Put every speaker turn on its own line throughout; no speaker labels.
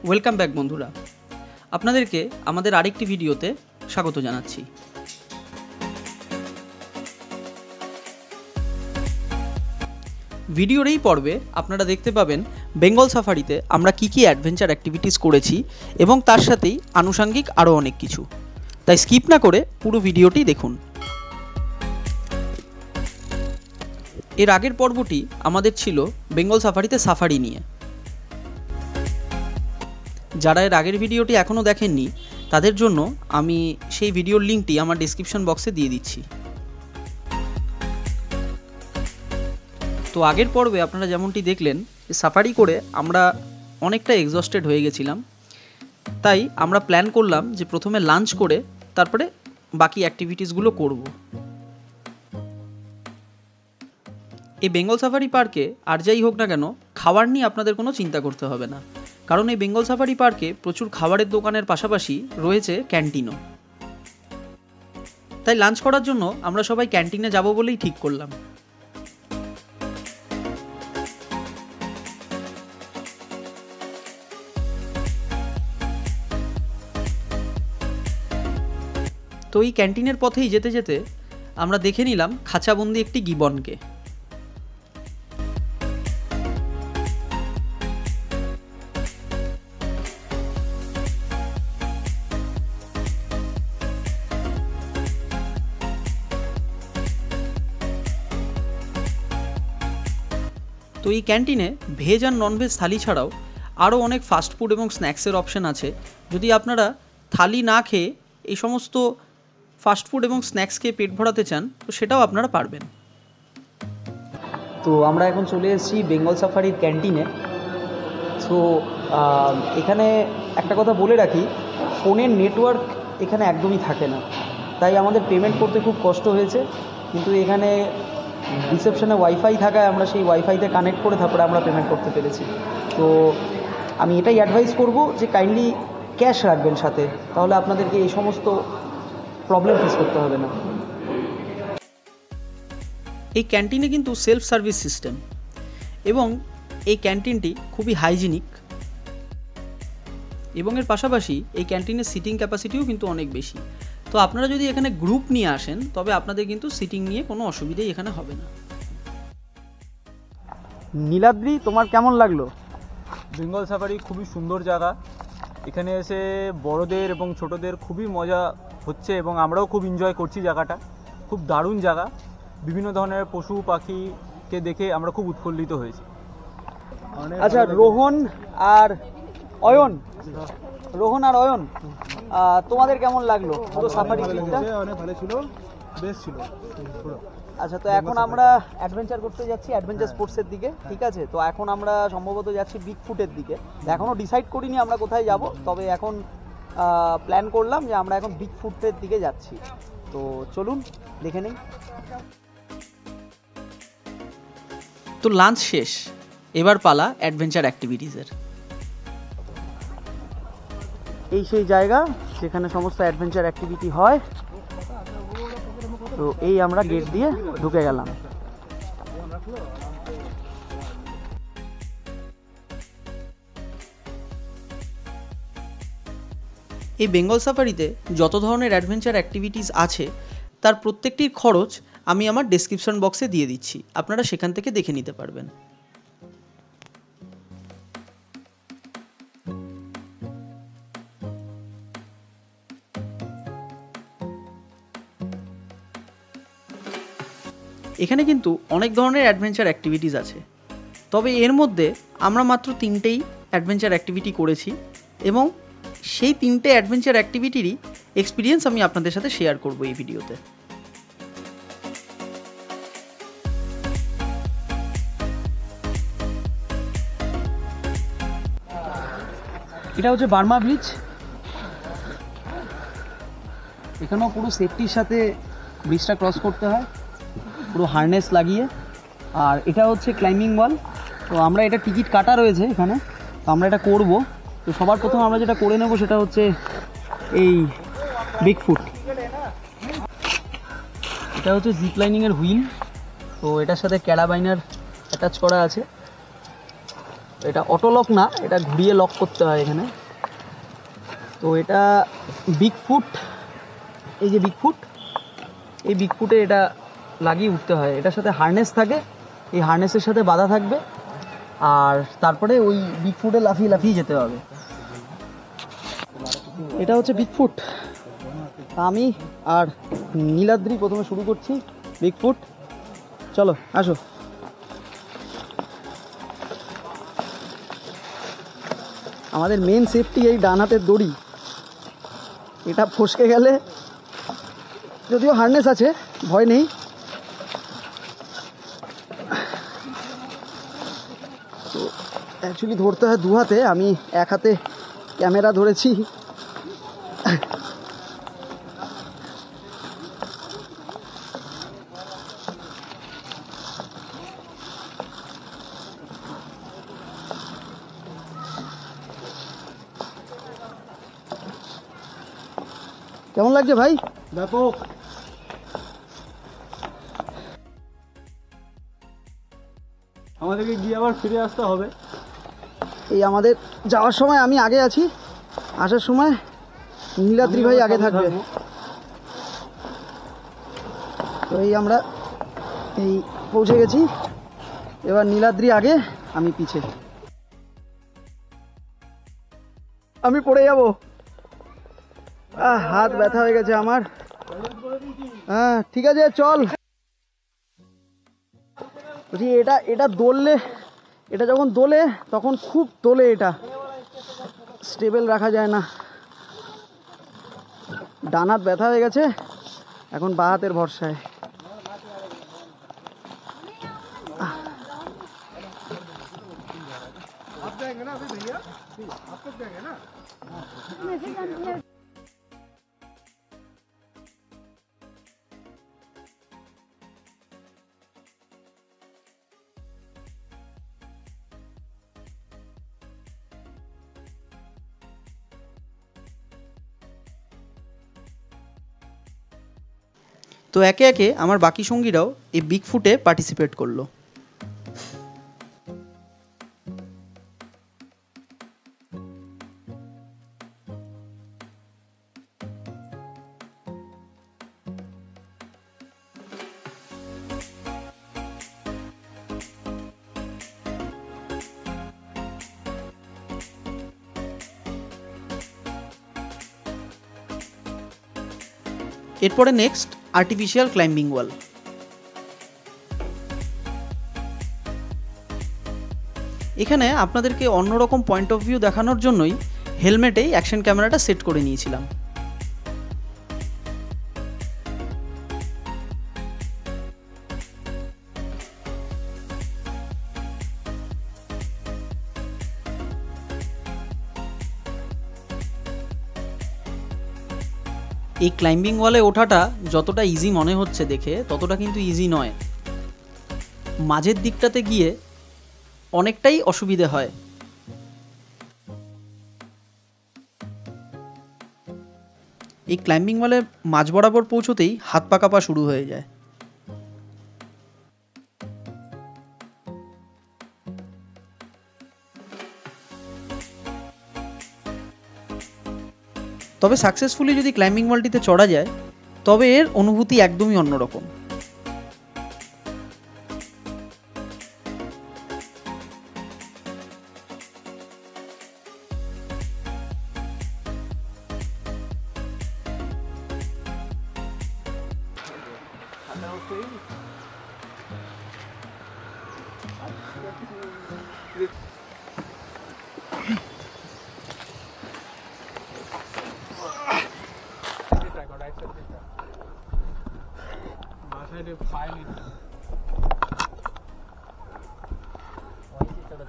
Welcome back বন্ধুরা, আপনাদেরকে আমাদের আরেকটি ভিডিওতে স্বাগত জানাচ্ছি। ভিডিওর এই পর্বে আপনারা দেখতে পাবেন বেঙ্গল সাফারিতে আমরা কি কি অ্যাডভেঞ্চার অ্যাক্টিভিটিস করেছি এবং তার সাথেই আনুষঙ্গিক আরও অনেক কিছু। তাই স্কিপ না করে পুরো ভিডিওটি দেখুন। এর আগের পর্বটি আমাদের ছিল বেঙ্গল সাফারিতে সাফারি নিয়ে। যারা এর আগের ভিডিওটি এখনও দেখেননি তাদের জন্য আমি সেই ভিডিওর লিঙ্কটি আমার ডেসক্রিপশন বক্সে দিয়ে দিচ্ছি। তো আগের পর্বে আপনারা যেমনটি দেখলেন, সাফারি করে আমরা অনেকটা এক্সস্টেড হয়ে গেছিলাম। তাই আমরা প্ল্যান করলাম যে প্রথমে লাঞ্চ করে তারপরে বাকি অ্যাক্টিভিটিসগুলো করব। এই বেঙ্গল সাফারি পার্কে আর যাই হোক না কেন, খাবার নিয়ে আপনাদের কোনো চিন্তা করতে হবে না, কারণ এই বেঙ্গল সাফারি পার্কে প্রচুর খাবারের দোকানের পাশাপাশি রয়েছে ক্যান্টিনও। তাই লাঞ্চ করার জন্য আমরা সবাই ক্যান্টিনে যাব বলেই ঠিক করলাম। তো এই ক্যান্টিনের পথেই যেতে যেতে আমরা দেখে নিলাম খাঁচাবন্দি একটি গিবনকে। তো এই ক্যান্টিনে ভেজ আর ননভেজ থালি ছাড়াও আরও অনেক ফাস্টফুড এবং স্ন্যাক্সের অপশান আছে। যদি আপনারা থালি না খেয়ে এই সমস্ত ফাস্টফুড এবং স্ন্যাক্স খেয়ে পেট ভরাতে চান তো সেটাও আপনারা পারবেন। তো আমরা এখন চলে এসেছি বেঙ্গল সাফারির ক্যান্টিনে। সো এখানে একটা কথা বলে রাখি, ফোনের নেটওয়ার্ক এখানে একদমই থাকে না, তাই আমাদের পেমেন্ট করতে খুব কষ্ট হয়েছে। কিন্তু এখানে রিসেপশনে ওয়াইফাই থাকায় আমরা সেই ওয়াইফাইতে কানেক্ট করে তারপরে আমরা পেমেন্ট করতে পেরেছি। তো আমি এটাই অ্যাডভাইস করব যে কাইন্ডলি ক্যাশ রাখবেন সাথে, তাহলে আপনাদেরকে এই সমস্ত প্রবলেম ফেস করতে হবে না। এই ক্যান্টিনে কিন্তু সেলফ সার্ভিস সিস্টেম এবং এই ক্যান্টিনটি খুবই হাইজিনিক এবং এর পাশাপাশি এই ক্যান্টিনের সিটিং ক্যাপাসিটিও কিন্তু অনেক বেশি। তো আপনারা যদি এখানে গ্রুপ নিয়ে আসেন তবে আপনাদের কিন্তু সিটিং নিয়ে কোনো অসুবিধাই এখানে হবে না। নীলাদ্রি, তোমার কেমন লাগলো?
বেঙ্গল সাফারি খুবই সুন্দর জায়গা। এখানে এসে বড়দের এবং ছোটদের খুবই মজা হচ্ছে এবং আমরাও খুব এনজয় করছি জায়গাটা। খুব দারুণ জায়গা। বিভিন্ন ধরনের পশু পাখিকে দেখে আমরা খুব উৎফুল্লিত হয়েছি।
আচ্ছা, রোহন আর অয়ন, তোমাদের কেমন লাগলো পুরো সাফারি ট্রিপটা?
অনেক ভালো ছিল, বেশ ছিল পুরো।
আচ্ছা, তো এখন আমরা অ্যাডভেঞ্চার করতে যাচ্ছি অ্যাডভেঞ্চার স্পোর্টসের দিকে, ঠিক আছে? তো এখন আমরা সম্ভবত যাচ্ছি বিগ ফুটের দিকে। এখনও ডিসাইড করিনি আমরা কোথায় যাব, তবে এখন প্ল্যান করলাম যে আমরা এখন বিগ ফুটের দিকে যাচ্ছি। তো চলুন দেখে নিই। তো লাঞ্চ শেষ, এবার পালা অ্যাডভেঞ্চার অ্যাক্টিভিটিসের। এই সেই জায়গা যেখানে সমস্ত অ্যাডভেঞ্চার অ্যাক্টিভিটি হয়। তো এই আমরা গেট দিয়ে ঢুকে গেলাম। এই বেঙ্গল সাফারিতে যত ধরনের অ্যাডভেঞ্চার অ্যাক্টিভিটিস আছে তার প্রত্যেকটির খরচ আমি আমার ডেসক্রিপশন বক্সে দিয়ে দিচ্ছি, আপনারা সেখান থেকে দেখে নিতে পারবেন। এখানে কিন্তু অনেক ধরনের অ্যাডভেঞ্চার অ্যাক্টিভিটিস আছে, তবে এর মধ্যে আমরা মাত্র 3টেই অ্যাডভেঞ্চার অ্যাক্টিভিটি করেছি এবং সেই 3টে অ্যাডভেঞ্চার অ্যাক্টিভিটিরই এক্সপিরিয়েন্স আমি আপনাদের সাথে শেয়ার করব এই ভিডিওতে। এটা হচ্ছে বার্মা ব্রিজ। এখানেও পুরো সেফটির সাথে ব্রিজটা ক্রস করতে হয়, পুরো হারনেস লাগিয়ে। আর এটা হচ্ছে ক্লাইম্বিং ওয়াল। তো আমরা এটা টিকিট কাটা রয়েছে এখানে, তো আমরা এটা করব। তো সবার প্রথম আমরা যেটা করে নেব সেটা হচ্ছে এই বিগ ফুট। এটা হচ্ছে জিপ লাইনিংয়ের হুইল। তো এটার সাথে ক্যারাবাইনার অ্যাটাচ করা আছে। এটা অটো লক না, এটা ঘুরিয়ে লক করতে হয় এখানে। তো এটা বিগফুট, এই যে বিগফুট, এই বিগফুটে এটা লাগিয়ে উঠতে হয়। এটার সাথে হার্নেস থাকে, এই হার্নেসের সাথে বাঁধা থাকবে, আর তারপরে ওই বিগফুটে লাফিয়ে লাফিয়ে যেতে হবে। এটা হচ্ছে বিগফুট। আমি আর নীলাদ্রি প্রথমে শুরু করছি বিগফুট। চলো আসো। আমাদের মেন সেফটি এই ডান হাতের দড়ি, এটা ফসকে গেলে, যদিও হার্নেস আছে ভয় নেই, তো অ্যাকচুয়ালি ধরতে হয় দু হাতে, আমি এক হাতে ক্যামেরা ধরেছি। কেমন লাগছে ভাই?
ব্যাপক। আমাদেরকে গিয়ে আবার ফিরে আসতে হবে।
এই আমাদের যাওয়ার সময় আমি আগে আছি, আসার সময় নীলাদ্রি ভাই আগে থাকবে। তো এই আমরা এই পৌঁছে গেছি, এবার নীলাদ্রি আগে, আমি পিছে। আমি পড়ে যাব, হাত ব্যথা হয়ে গেছে আমার। হ্যাঁ ঠিক আছে চল। বলছি এটা এটা দোললে, এটা যখন দোলে তখন খুব দোলে, এটা স্টেবল রাখা যায় না। ডান হাত ব্যথা হয়ে গেছে, এখন বাঁ হাতের ভরসায়। তো একে একে আমার বাকি সঙ্গীরাও এই বিগফুটে পার্টিসিপেট করলো। এরপরে নেক্সট আর্টিফিশিয়াল ক্লাইম্বিং ওয়াল। এখানে আপনাদেরকে অন্যরকম পয়েন্ট অফ ভিউ দেখানোর জন্যই হেলমেটেই অ্যাকশন ক্যামেরাটা সেট করে নিয়েছিলাম। এই ক্লাইম্বিং ওয়ালে ওঠাটা যতটা ইজি মনে হচ্ছে দেখে, ততটা কিন্তু ইজি নয়। মাঝের দিকটাতে গিয়ে অনেকটাই অসুবিধে হয়। এই ক্লাইম্বিং ওয়ালে মাঝ বরাবর পৌঁছতেই হাত পা কাঁপা শুরু হয়ে যায়। তবে সাকসেসফুলি যদি ক্লাইম্বিং ওয়ালটিতে চড়া যায়, তবে এর অনুভূতি একদমই অন্যরকম।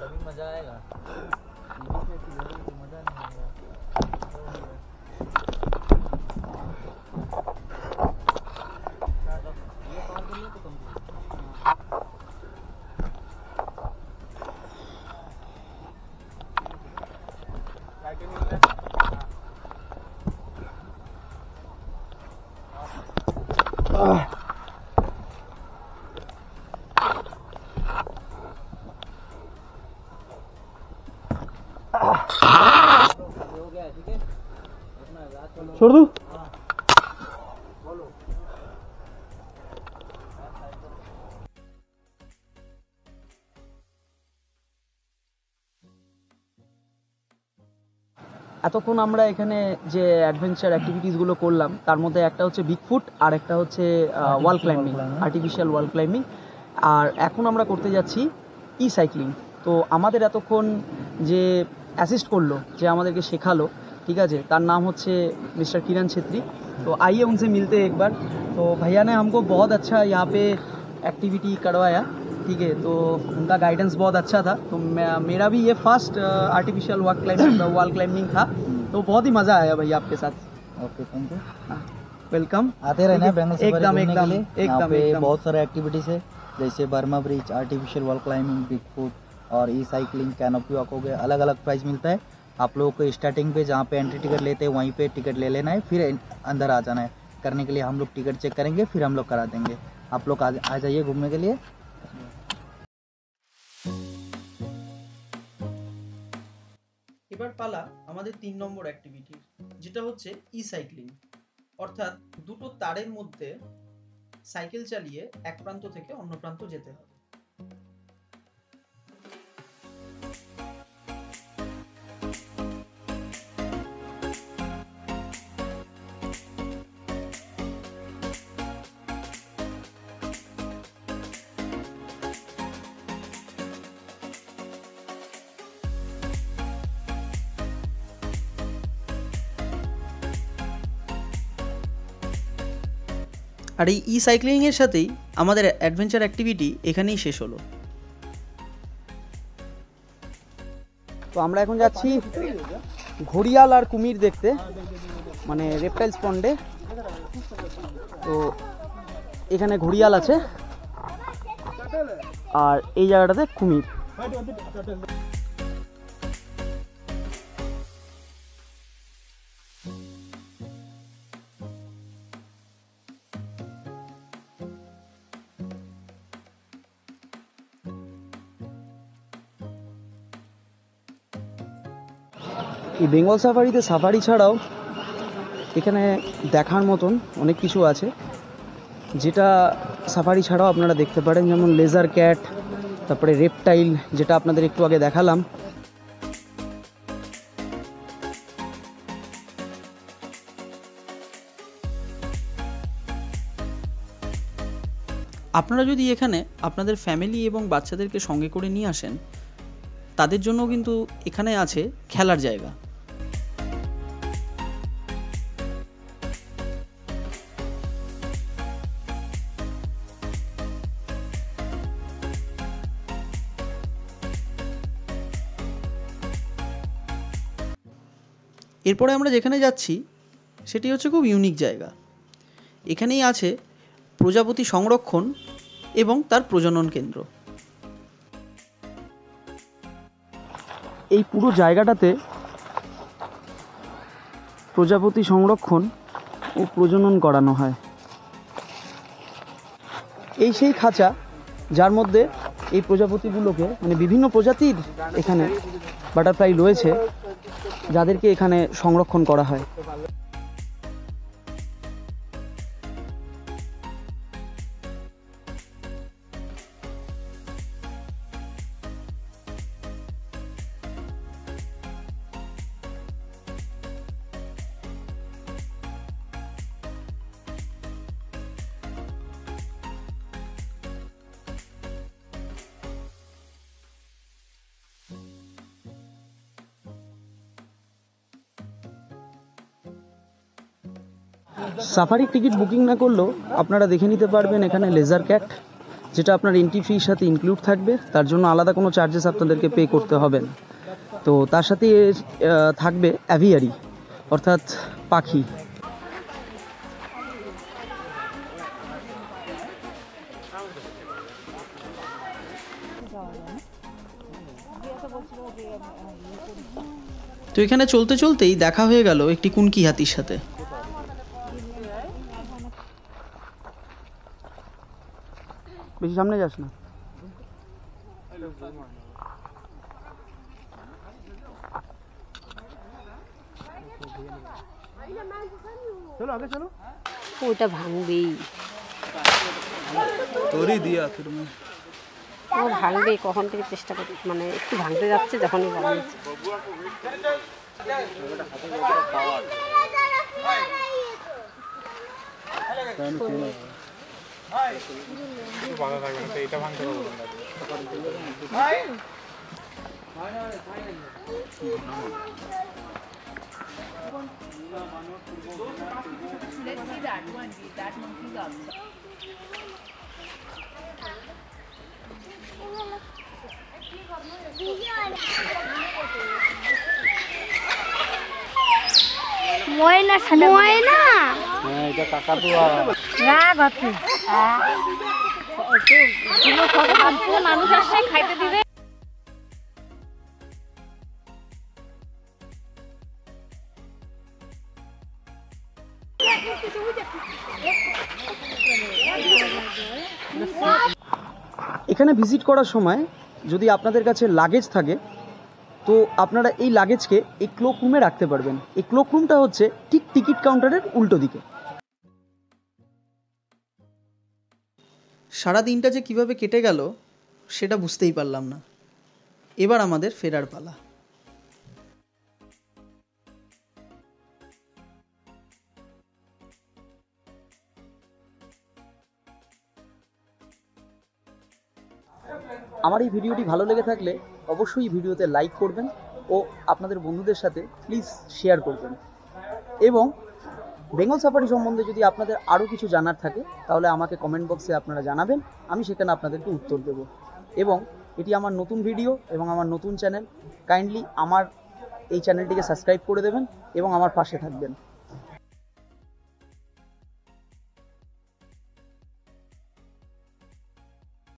तभी मजा आएगा। मजा नहीं आएगा।
छोड़ दूं?
এতক্ষণ আমরা এখানে যে অ্যাডভেঞ্চার অ্যাক্টিভিটিসগুলো করলাম তার মধ্যে একটা হচ্ছে বিগফুট আর একটা হচ্ছে ওয়াল ক্লাইম্বিং, আর্টিফিশিয়াল ওয়াল ক্লাইম্বিং। আর এখন আমরা করতে যাচ্ছি ই সাইক্লিং। তো আমাদের এতক্ষণ যে অ্যাসিস্ট করলো, যে আমাদেরকে শেখালো, ঠিক আছে, তার নাম হচ্ছে मिस्टर किरण छेत्री। तो आइए उनसे मिलते हैं एक बार। तो भैया ने हमको बहुत अच्छा यहाँ पे एक्टिविटी करवाया, ठीक है, तो उनका गाइडेंस बहुत अच्छा था। तो मेरा भी ये फर्स्ट आर्टिफिशियल वॉल क्लाइंबिंग था, तो बहुत ही मज़ा आया भैया आपके साथ।
Okay, thank you.
वेलकम।
आते रहना है बेंगल सफारी
एकदम
घूमने
एकदम
के लिए। यहाँ
एकदम
पे
एकदम
बहुत सारे एक्टिविटीज़ है, जैसे Burma bridge, artificial wall climbing, big foot और ई साइकिलिंग, कैनोपी वॉक हो गया। अलग अलग प्राइस मिलता है। आप लोगों को स्टार्टिंग पे जहाँ पे एंट्री टिकट लेते हैं वहीं पे टिकट ले लेना है, फिर अंदर आ जाना है। करने के लिए हम लोग टिकट चेक करेंगे, फिर हम लोग करा देंगे। आप लोग आ जाइए घूमने के लिए।
এবার পালা আমাদের 3 নম্বর অ্যাক্টিভিটি, যেটা হচ্ছে ই সাইক্লিং, অর্থাৎ দুটো তারের মধ্যে সাইকেল চালিয়ে এক প্রান্ত থেকে অন্য প্রান্ত যেতে হবে। আর এই ই সাইক্লিংয়ের সাথেই আমাদের অ্যাডভেঞ্চার অ্যাক্টিভিটি এখানেই শেষ হলো। তো আমরা এখন যাচ্ছি ঘড়িয়াল আর কুমির দেখতে, মানে রেপটাইলস পন্ডে। তো এখানে ঘড়িয়াল আছে আর এই জায়গাটাতে কুমির। এই বেঙ্গল সাফারিতে সাফারি ছাড়াও এখানে দেখার মতন অনেক কিছু আছে, যেটা সাফারি ছাড়াও আপনারা দেখতে পারেন, যেমন লেজার ক্যাট, তারপরে রেপটাইল, যেটা আপনাদের একটু আগে দেখালাম। আপনারা যদি এখানে আপনাদের ফ্যামিলি এবং বাচ্চাদেরকে সঙ্গে করে নিয়ে আসেন, তাদের জন্য কিন্তু এখানে আছে খেলার জায়গা। এরপরে আমরা যেখানে যাচ্ছি সেটি হচ্ছে খুব ইউনিক জায়গা। এখানেই আছে প্রজাপতি সংরক্ষণ এবং তার প্রজনন কেন্দ্র। এই পুরো জায়গাটাতে প্রজাপতি সংরক্ষণ ও প্রজনন করানো হয়। এই সেই খাঁচা যার মধ্যে এই প্রজাপতিগুলোকে, মানে বিভিন্ন প্রজাতির এখানে বাটারফ্লাই রয়েছে, যাদেরকে এখানে সংরক্ষণ করা হয়। সাফারি টিকিট বুকিং না করলেও আপনারা দেখে নিতে পারবেন এখানে লেজার ক্যাট, যেটা আপনার এন্ট্রি ফির সাথে ইনক্লুড থাকবে। তার জন্য আলাদা কোনো চার্জেস আপনাদেরকে পে করতে হবে না। তো তার সাথে থাকবে অ্যাভিয়ারি, অর্থাৎ পাখি। তো এখানে চলতে চলতেই দেখা হয়ে গেল একটি কুনকি হাতির সাথে। বেশি সামনে যাস না।
ওটা ভাঙবেই,
তোরই দিয়া ফির
ও ভাঙবে। কখন থেকে চেষ্টা করি, মানে একটু ভাঙতে যাচ্ছে, যখনই বলা যাচ্ছে।
ময়না সাদা ময়না
হ্যাঁ এটা কাকাতুয়া।
রাগ আছে মানুষ আসে খাইতে দিবে।
এখানে ভিজিট করার সময় যদি আপনাদের কাছে লাগেজ থাকে তো আপনারা এই লাগেজকে এই ক্লোক রুমে রাখতে পারবেন। এই ক্লোক রুমটা হচ্ছে ঠিক টিকিট কাউন্টারের উল্টো দিকে। সারা দিনটা যে কিভাবে কেটে গেল সেটা বুঝতেই পারলাম না। এবার আমাদের ফেরার পালা। আমার এই ভিডিওটি ভালো লেগে থাকলে অবশ্যই ভিডিওতে লাইক করবেন ও আপনাদের বন্ধুদের সাথে প্লিজ শেয়ার করবেন। এবং বেঙ্গল সাফারি সম্বন্ধে যদি আপনাদের আরও কিছু জানার থাকে তাহলে আমাকে কমেন্ট বক্সে আপনারা জানাবেন, আমি সেখানে আপনাদেরকে উত্তর দেব। এবং এটি আমার নতুন ভিডিও এবং আমার নতুন চ্যানেল, কাইন্ডলি আমার এই চ্যানেলটিকে সাবস্ক্রাইব করে দেবেন এবং আমার পাশে থাকবেন।